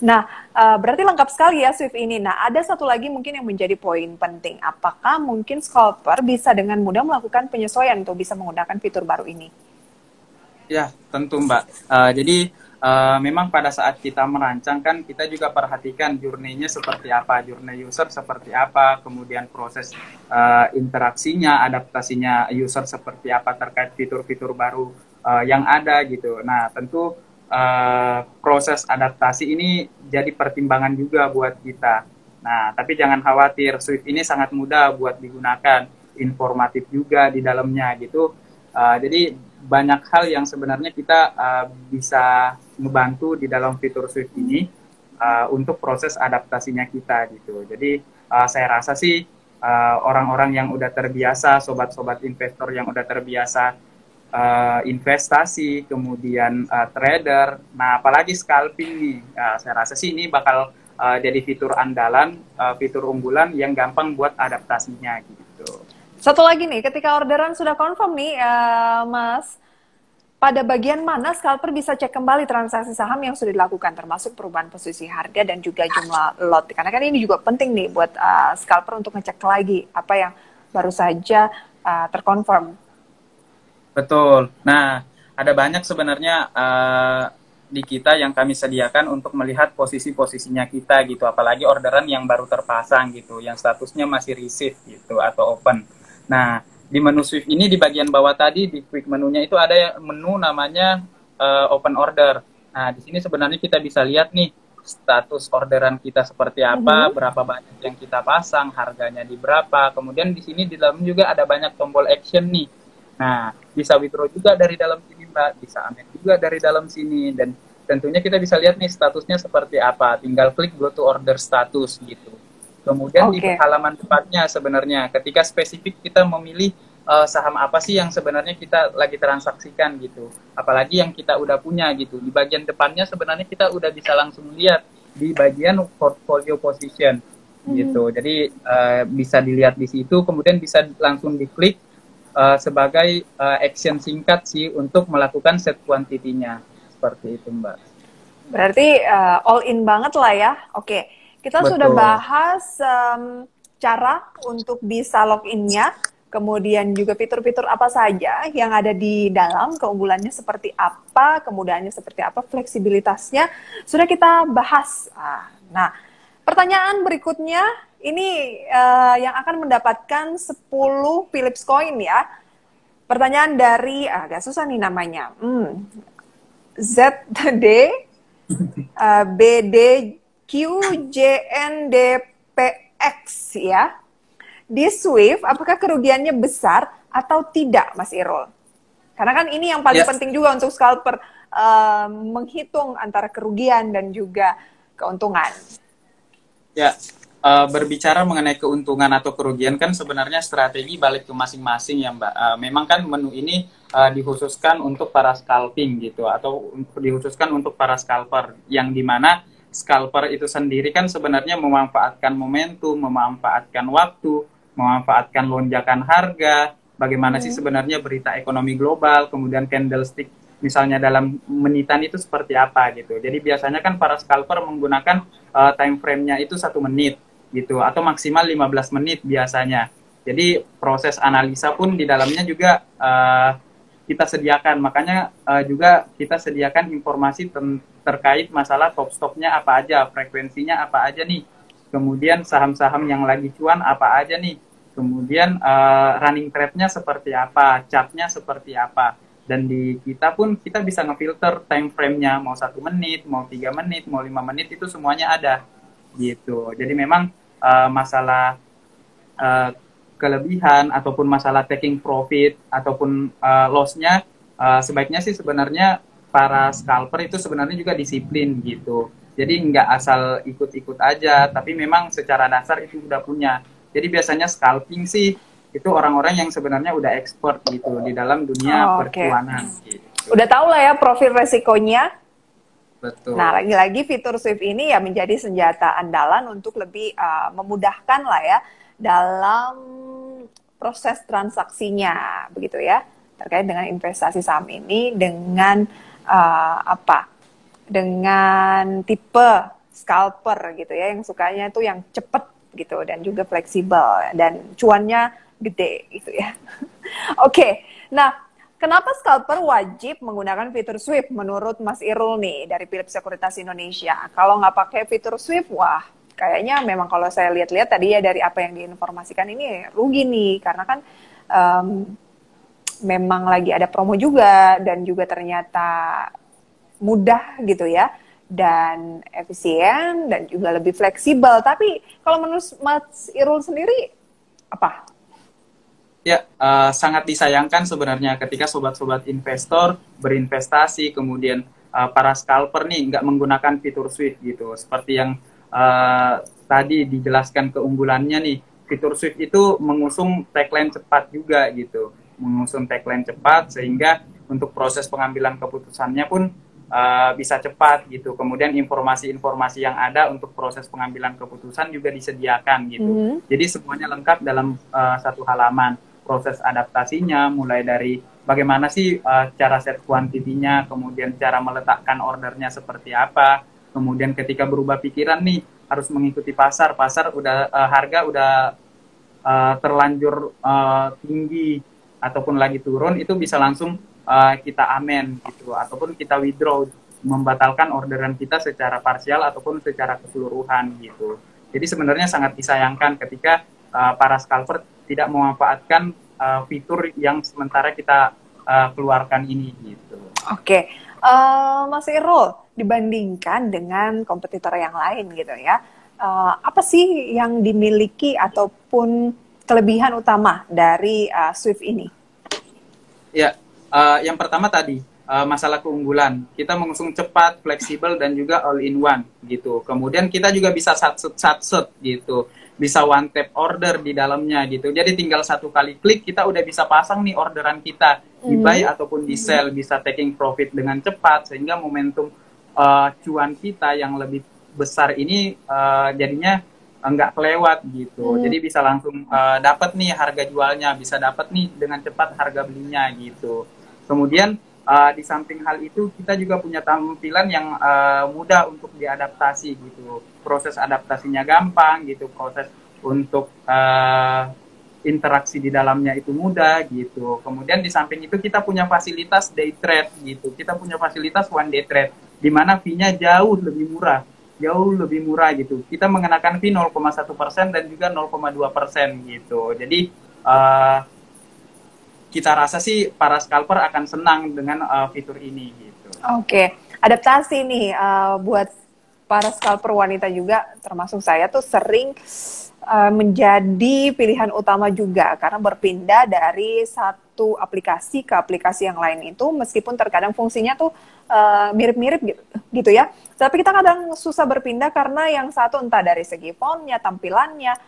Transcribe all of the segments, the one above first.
Nah, berarti lengkap sekali ya Swift ini. Nah, ada satu lagi mungkin yang menjadi poin penting. Apakah mungkin scalper bisa dengan mudah melakukan penyesuaian untuk bisa menggunakan fitur baru ini? Ya, tentu Mbak. Jadi memang pada saat kita merancang kan kita juga perhatikan journey-nya seperti apa, journey user seperti apa, kemudian proses interaksinya, adaptasinya user seperti apa terkait fitur-fitur baru yang ada gitu. Nah, tentu proses adaptasi ini jadi pertimbangan juga buat kita. Nah, tapi jangan khawatir, Swift ini sangat mudah buat digunakan, informatif juga di dalamnya gitu. Jadi banyak hal yang sebenarnya kita bisa ngebantu di dalam fitur Swift ini untuk proses adaptasinya kita gitu. Jadi saya rasa sih orang-orang yang udah terbiasa, sobat-sobat investor yang udah terbiasa investasi, kemudian trader, nah apalagi scalping nih, saya rasa sih ini bakal jadi fitur andalan, fitur unggulan yang gampang buat adaptasinya gitu. Satu lagi nih, ketika orderan sudah confirm nih, Mas, pada bagian mana scalper bisa cek kembali transaksi saham yang sudah dilakukan, termasuk perubahan posisi harga dan juga jumlah lot. Karena kan ini juga penting nih buat scalper untuk ngecek lagi apa yang baru saja terkonfirm. Betul. Nah, ada banyak sebenarnya di kita yang kami sediakan untuk melihat posisi-posisinya kita gitu, apalagi orderan yang baru terpasang gitu, yang statusnya masih receive gitu atau open. Nah, di menu Swift ini di bagian bawah tadi di quick menunya itu ada menu namanya open order. Nah, di sini sebenarnya kita bisa lihat nih status orderan kita seperti apa, berapa banyak yang kita pasang, harganya di berapa. Kemudian di sini di dalam juga ada banyak tombol action nih. Nah, bisa withdraw juga dari dalam sini, Mbak. Bisa ambil juga dari dalam sini. Dan tentunya kita bisa lihat nih statusnya seperti apa. Tinggal klik go to order status gitu. Kemudian di Oke. halaman depannya sebenarnya, ketika spesifik kita memilih saham apa sih yang sebenarnya kita lagi transaksikan gitu. Apalagi yang kita udah punya gitu. Di bagian depannya sebenarnya kita udah bisa langsung lihat di bagian portfolio position gitu. Jadi bisa dilihat di situ, kemudian bisa langsung diklik sebagai action singkat sih untuk melakukan set quantity-nya. Seperti itu, Mbak. Berarti all in banget lah ya. Oke, kita sudah Betul. bahas cara untuk bisa login-nya, kemudian juga fitur-fitur apa saja yang ada di dalam, keunggulannya seperti apa, kemudahannya seperti apa, fleksibilitasnya sudah kita bahas. Nah, pertanyaan berikutnya ini yang akan mendapatkan 10 Philips Coin ya. Pertanyaan dari agak susah nih namanya. ZD BDQJNDPX ya. Di Swift, apakah kerugiannya besar atau tidak, Mas Irul? Karena kan ini yang paling Ya, penting juga untuk scalper, menghitung antara kerugian dan juga keuntungan. ya. Berbicara mengenai keuntungan atau kerugian kan sebenarnya strategi balik ke masing-masing ya, Mbak. Memang kan menu ini dikhususkan untuk para scalping gitu atau dikhususkan untuk para scalper yang dimana scalper itu sendiri kan sebenarnya memanfaatkan momentum, memanfaatkan waktu, memanfaatkan lonjakan harga, bagaimana sih sebenarnya berita ekonomi global, kemudian candlestick misalnya dalam menitan itu seperti apa gitu. Jadi biasanya kan para scalper menggunakan time frame-nya itu 1 menit gitu atau maksimal 15 menit biasanya. Jadi proses analisa pun di dalamnya juga kita sediakan. Makanya juga kita sediakan informasi terkait masalah top stopnya apa aja, frekuensinya apa aja nih. Kemudian saham-saham yang lagi cuan apa aja nih. Kemudian running trade-nya seperti apa, chart-nya seperti apa. Dan di kita pun kita bisa ngefilter time frame-nya mau 1 menit, mau 3 menit, mau 5 menit itu semuanya ada gitu. Jadi memang masalah uh, kelebihan ataupun masalah taking profit ataupun loss-nya sebaiknya sih sebenarnya para scalper itu sebenarnya juga disiplin gitu. Jadi nggak asal ikut-ikut aja, tapi memang secara dasar itu udah punya. Jadi biasanya scalping sih itu orang-orang yang sebenarnya udah expert gitu di dalam dunia Oke. percuanan gitu. Udah tahu lah ya profil resikonya. Nah, Betul. lagi-lagi fitur Swift ini ya menjadi senjata andalan untuk lebih memudahkan lah ya dalam proses transaksinya, begitu ya, terkait dengan investasi saham ini dengan apa? Dengan tipe scalper gitu ya, yang sukanya itu yang cepet gitu dan juga fleksibel dan cuannya gede gitu ya. Oke, nah kenapa scalper wajib menggunakan fitur sweep menurut Mas Irul nih dari Philips Sekuritas Indonesia? Kalau nggak pakai fitur sweep, wah kayaknya memang kalau saya lihat-lihat tadi ya dari apa yang diinformasikan ini rugi nih, karena kan memang lagi ada promo juga dan juga ternyata mudah gitu ya dan efisien dan juga lebih fleksibel. Tapi kalau menurut Mas Irul sendiri apa? Ya, sangat disayangkan sebenarnya ketika sobat-sobat investor berinvestasi, kemudian para scalper nih nggak menggunakan fitur sweep gitu. Seperti yang tadi dijelaskan keunggulannya nih, fitur sweep itu mengusung tagline cepat juga gitu. Mengusung tagline cepat sehingga untuk proses pengambilan keputusannya pun bisa cepat gitu. Kemudian informasi-informasi yang ada untuk proses pengambilan keputusan juga disediakan gitu. Jadi semuanya lengkap dalam satu halaman. Proses adaptasinya mulai dari bagaimana sih cara set kuantitinya, kemudian cara meletakkan ordernya seperti apa, kemudian ketika berubah pikiran nih harus mengikuti pasar udah harga udah terlanjur tinggi ataupun lagi turun, itu bisa langsung kita amen gitu, ataupun kita withdraw, membatalkan orderan kita secara parsial ataupun secara keseluruhan gitu. Jadi sebenarnya sangat disayangkan ketika para scalper tidak memanfaatkan fitur yang sementara kita keluarkan ini gitu. Oke, Mas Irul, dibandingkan dengan kompetitor yang lain gitu ya, apa sih yang dimiliki ataupun kelebihan utama dari Swift ini? Ya, yang pertama tadi masalah keunggulan. Kita mengusung cepat, fleksibel, dan juga all in one gitu. Kemudian kita juga bisa satset gitu. Bisa one tap order di dalamnya gitu. Jadi tinggal satu kali klik kita udah bisa pasang nih orderan kita di buy ataupun di sell, bisa taking profit dengan cepat sehingga momentum cuan kita yang lebih besar ini jadinya nggak kelewat gitu. Jadi bisa langsung dapat nih harga jualnya, bisa dapat nih dengan cepat harga belinya gitu. Kemudian di samping hal itu kita juga punya tampilan yang mudah untuk diadaptasi gitu. Proses adaptasinya gampang gitu, proses untuk interaksi di dalamnya itu mudah gitu. Kemudian di samping itu kita punya fasilitas day trade gitu. Kita punya fasilitas one day trade di mana fee-nya jauh lebih murah gitu. Kita mengenakan fee 0,1% dan juga 0,2% gitu. Jadi kita rasa sih para scalper akan senang dengan fitur ini gitu. Oke, adaptasi nih buat para scalper wanita juga, termasuk saya tuh sering menjadi pilihan utama juga karena berpindah dari satu aplikasi ke aplikasi yang lain itu meskipun terkadang fungsinya tuh mirip-mirip gitu ya. Tapi kita kadang susah berpindah karena yang satu entah dari segi fontnya, tampilannya,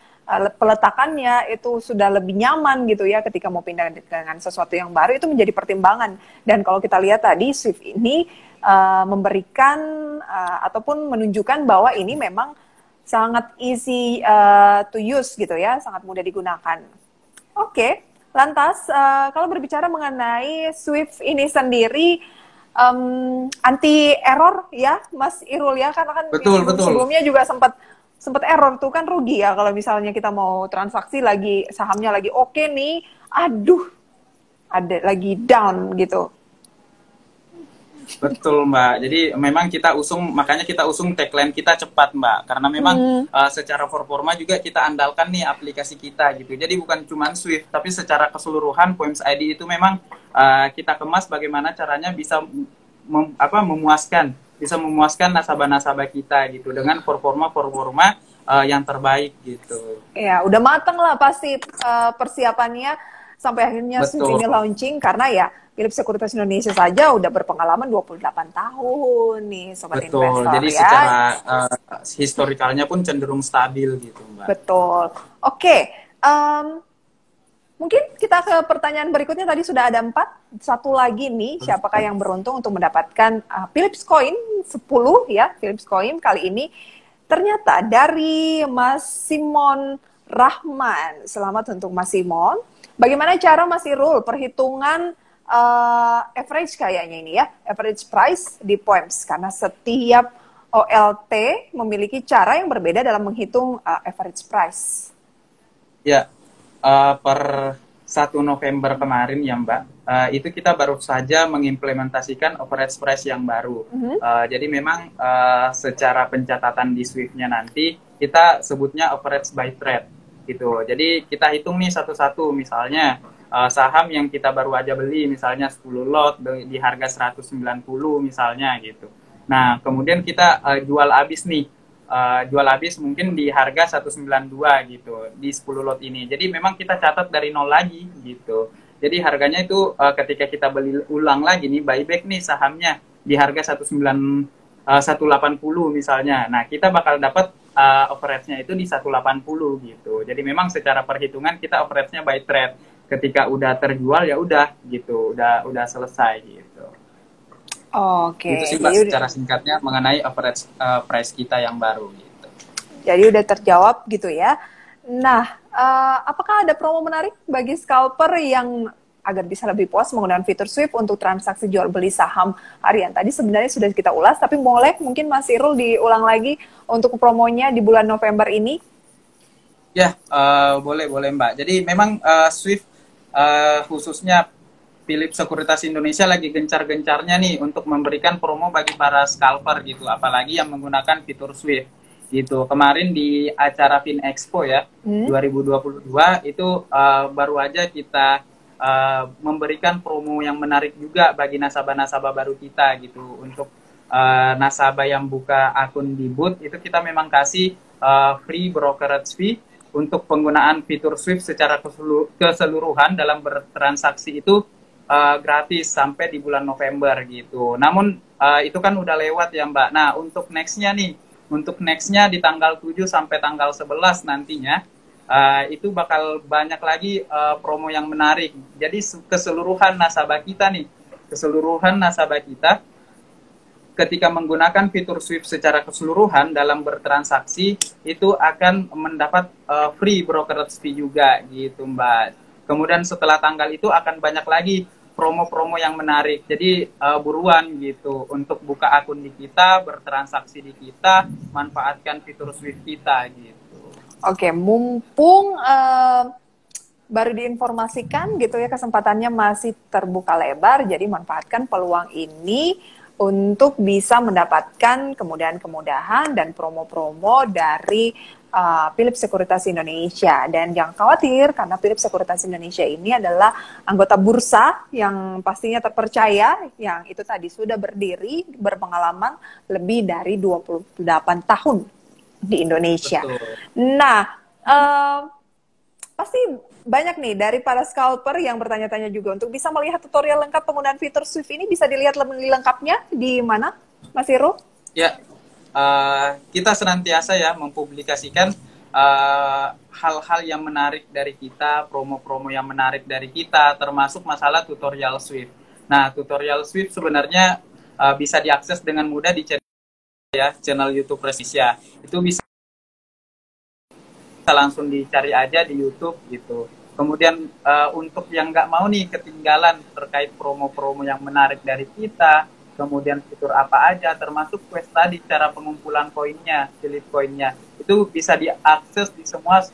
peletakannya itu sudah lebih nyaman gitu ya ketika mau pindah dengan sesuatu yang baru, itu menjadi pertimbangan. Dan kalau kita lihat tadi Swift ini memberikan ataupun menunjukkan bahwa ini memang sangat easy to use gitu ya, sangat mudah digunakan. Oke, lantas kalau berbicara mengenai Swift ini sendiri anti error ya Mas Irul ya, karena kan betul. sebelumnya juga sempat error tuh, kan rugi ya kalau misalnya kita mau transaksi lagi sahamnya lagi oke nih, aduh ada lagi down gitu. Betul Mbak, jadi memang makanya kita usung tagline kita cepat Mbak, karena memang secara performa juga kita andalkan nih aplikasi kita gitu. Jadi bukan cuma Swift, tapi secara keseluruhan Poems ID itu memang kita kemas bagaimana caranya bisa memuaskan nasabah-nasabah kita gitu dengan performa yang terbaik gitu. Ya, udah mateng lah pasti persiapannya sampai akhirnya Swift ini launching, karena ya Philips Sekuritas Indonesia saja udah berpengalaman 28 tahun nih Sobat Investor. Betul, jadi ya. secara historikalnya pun cenderung stabil gitu Mbak. Betul. Oke, mungkin kita ke pertanyaan berikutnya. Tadi sudah ada 4, satu lagi nih, siapakah yang beruntung untuk mendapatkan Philips Coin 10 ya, Philips Coin kali ini. Ternyata dari Mas Simon Rahman. Selamat untuk Mas Simon. Bagaimana cara Mas Irul perhitungan average kayaknya ini ya, average price di Poems, karena setiap OLT memiliki cara yang berbeda dalam menghitung average price. Ya, per 1 November kemarin ya Mbak, itu kita baru saja mengimplementasikan average price yang baru. Jadi memang secara pencatatan di Swift-nya nanti kita sebutnya average by trade gitu. Jadi kita hitung nih satu-satu, misalnya saham yang kita baru aja beli misalnya 10 lot di harga 190 misalnya gitu. Nah, kemudian kita jual habis nih. Jual habis mungkin di harga 192 gitu di 10 lot ini. Jadi memang kita catat dari nol lagi gitu. Jadi harganya itu ketika kita beli ulang lagi nih, buyback nih sahamnya di harga 180 misalnya. Nah, kita bakal dapat average-nya itu di 180 gitu. Jadi memang secara perhitungan kita average-nya by trade. Ketika udah terjual ya udah gitu, udah selesai gitu. Oke. Itu sih Mbak secara singkatnya mengenai average price kita yang baru gitu. Jadi udah terjawab gitu ya. Nah, apakah ada promo menarik bagi scalper yang agar bisa lebih puas menggunakan fitur Swift untuk transaksi jual beli saham harian? Tadi sebenarnya sudah kita ulas, tapi boleh mungkin Mas Irul diulang lagi untuk promonya di bulan November ini? Ya, boleh Mbak. Jadi memang Swift khususnya Philips Sekuritas Indonesia lagi gencar-gencarnya nih untuk memberikan promo bagi para scalper gitu, apalagi yang menggunakan fitur Swift gitu. Kemarin di acara FinExpo ya 2022 itu baru aja kita memberikan promo yang menarik juga bagi nasabah-nasabah baru kita gitu. Untuk nasabah yang buka akun di Boot itu kita memang kasih free brokerage fee untuk penggunaan fitur Swift secara keseluruhan dalam bertransaksi itu gratis sampai di bulan November gitu. Namun itu kan udah lewat ya Mbak. Nah untuk nextnya di tanggal 7 sampai tanggal 11 nantinya itu bakal banyak lagi promo yang menarik. Jadi keseluruhan nasabah kita ketika menggunakan fitur Swift secara keseluruhan dalam bertransaksi itu akan mendapat free brokerage fee juga gitu Mbak. Kemudian setelah tanggal itu akan banyak lagi promo-promo yang menarik. Jadi buruan gitu untuk buka akun di kita, bertransaksi di kita, manfaatkan fitur Swift kita gitu. Oke, mumpung baru diinformasikan gitu ya, kesempatannya masih terbuka lebar, jadi manfaatkan peluang ini untuk bisa mendapatkan kemudahan-kemudahan dan promo-promo dari Philips Sekuritas Indonesia. Dan jangan khawatir, karena Philips Sekuritas Indonesia ini adalah anggota bursa yang pastinya terpercaya, yang itu tadi sudah berdiri, berpengalaman lebih dari 28 tahun di Indonesia. Betul. Nah, pasti banyak nih dari para scalper yang bertanya-tanya juga. Untuk bisa melihat tutorial lengkap penggunaan fitur Swift ini, bisa dilihat lebih lengkapnya di mana, Mas Irul? Ya, kita senantiasa ya mempublikasikan hal-hal yang menarik dari kita, promo-promo yang menarik dari kita, termasuk masalah tutorial Swift. Nah, tutorial Swift sebenarnya bisa diakses dengan mudah di channel YouTube Presisia. Itu bisa langsung dicari aja di YouTube gitu. Kemudian untuk yang nggak mau nih ketinggalan terkait promo-promo yang menarik dari kita, kemudian fitur apa aja, termasuk quest tadi, cara pengumpulan koinnya, Philips koinnya, itu bisa diakses di semua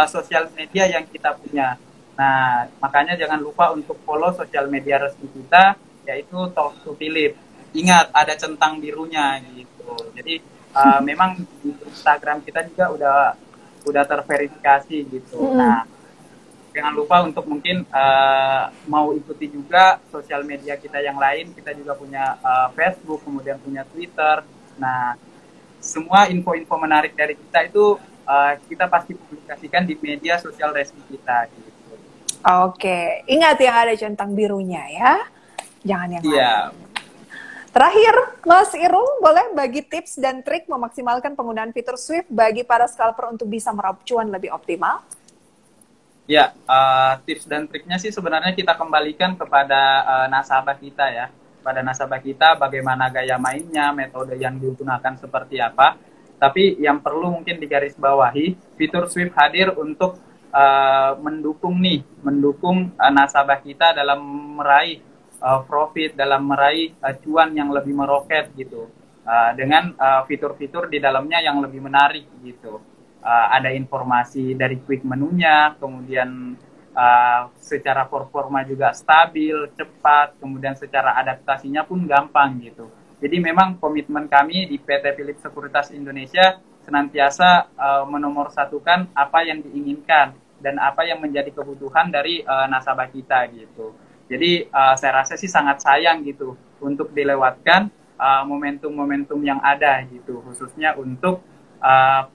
sosial media yang kita punya. Nah, makanya jangan lupa untuk follow sosial media resmi kita, yaitu Talk to Philips. Ingat, ada centang birunya gitu. Jadi memang di Instagram kita juga udah terverifikasi gitu. Nah, jangan lupa untuk mungkin mau ikuti juga sosial media kita yang lain. Kita juga punya Facebook, kemudian punya Twitter. Nah, semua info-info menarik dari kita itu kita pasti publikasikan di media sosial resmi kita gitu. Oke, ingat yang ada centang birunya ya. Jangan yang lain. Terakhir, Mas Irul, boleh bagi tips dan trik memaksimalkan penggunaan fitur Swift bagi para scalper untuk bisa meraup cuan lebih optimal? Ya, tips dan triknya sih sebenarnya kita kembalikan kepada nasabah kita ya. Pada nasabah kita bagaimana gaya mainnya, metode yang digunakan seperti apa. Tapi yang perlu mungkin digarisbawahi, fitur Swift hadir untuk mendukung nasabah kita dalam meraih profit, dalam meraih cuan yang lebih meroket gitu. dengan fitur-fitur di dalamnya yang lebih menarik gitu. Ada informasi dari quick menunya, kemudian secara performa juga stabil, cepat, kemudian secara adaptasinya pun gampang gitu. Jadi memang komitmen kami di PT Philips Sekuritas Indonesia senantiasa menomorsatukan apa yang diinginkan dan apa yang menjadi kebutuhan dari nasabah kita gitu. Jadi saya rasa sih sangat sayang gitu untuk dilewatkan momentum-momentum yang ada gitu, khususnya untuk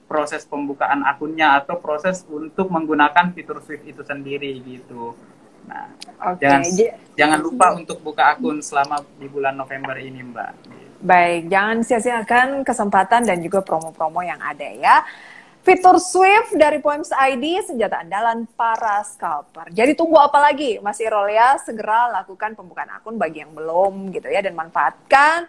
proses pembukaan akunnya atau proses untuk menggunakan fitur Swift itu sendiri gitu. Nah, jangan lupa untuk buka akun selama di bulan November ini, Mbak. Baik, jangan sia-siakan kesempatan dan juga promo-promo yang ada ya. Fitur Swift dari Poems ID, senjata andalan para scalper. Jadi tunggu apa lagi, Mas Irol ya? Segera lakukan pembukaan akun bagi yang belum gitu ya, dan manfaatkan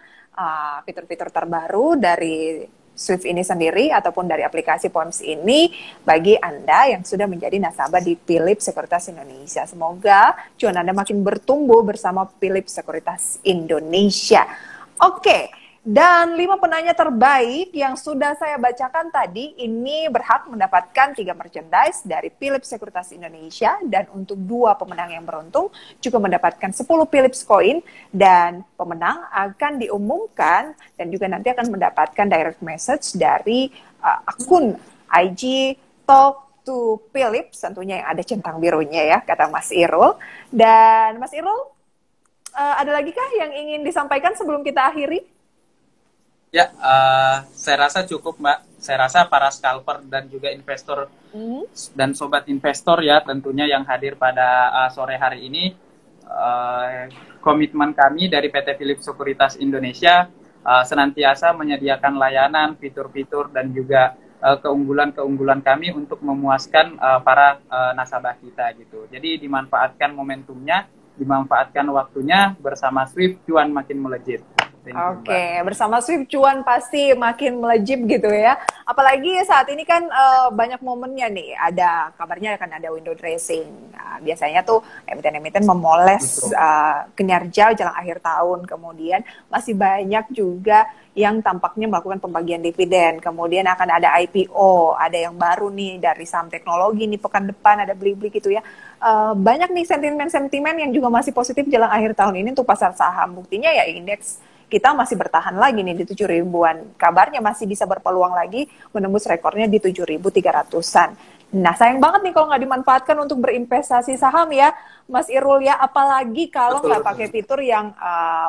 fitur-fitur terbaru dari Swift ini sendiri ataupun dari aplikasi Poems ini bagi Anda yang sudah menjadi nasabah di Philips Sekuritas Indonesia. Semoga cuan Anda makin bertumbuh bersama Philips Sekuritas Indonesia. Oke, dan 5 penanya terbaik yang sudah saya bacakan tadi ini berhak mendapatkan 3 merchandise dari Philips Sekuritas Indonesia, dan untuk 2 pemenang yang beruntung juga mendapatkan 10 Philips Coin, dan pemenang akan diumumkan dan juga nanti akan mendapatkan direct message dari akun IG Talk to Philips tentunya yang ada centang birunya ya, kata Mas Irul. Dan Mas Irul, ada lagi kah yang ingin disampaikan sebelum kita akhiri? Ya, saya rasa cukup, Mbak. Saya rasa para scalper dan juga investor dan sobat investor ya tentunya yang hadir pada sore hari ini, komitmen kami dari PT Philips Sekuritas Indonesia senantiasa menyediakan layanan, fitur-fitur dan juga keunggulan-keunggulan kami untuk memuaskan para nasabah kita gitu. Jadi dimanfaatkan momentumnya, dimanfaatkan waktunya, bersama Swift cuan makin melejit. Oke, bersama Swift cuan pasti makin melejit gitu ya. Apalagi saat ini kan banyak momennya nih. Ada kabarnya akan ada window dressing. Nah, biasanya tuh emiten-emiten memoles kinerja jelang akhir tahun. Kemudian masih banyak juga yang tampaknya melakukan pembagian dividen. Kemudian akan ada IPO, ada yang baru nih dari saham teknologi nih pekan depan ada beli-beli gitu ya. Banyak nih sentimen-sentimen yang juga masih positif jelang akhir tahun ini untuk pasar saham. Buktinya ya indeks kita masih bertahan lagi nih di 7 ribuan. Kabarnya masih bisa berpeluang lagi menembus rekornya di 7.300-an. Nah, sayang banget nih kalau nggak dimanfaatkan untuk berinvestasi saham ya, Mas Irul ya. Apalagi kalau nggak pakai fitur yang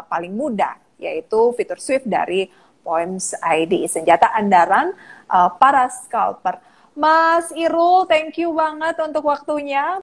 paling mudah, yaitu fitur Swift dari Poems ID, senjata andalan para scalper. Mas Irul, thank you banget untuk waktunya.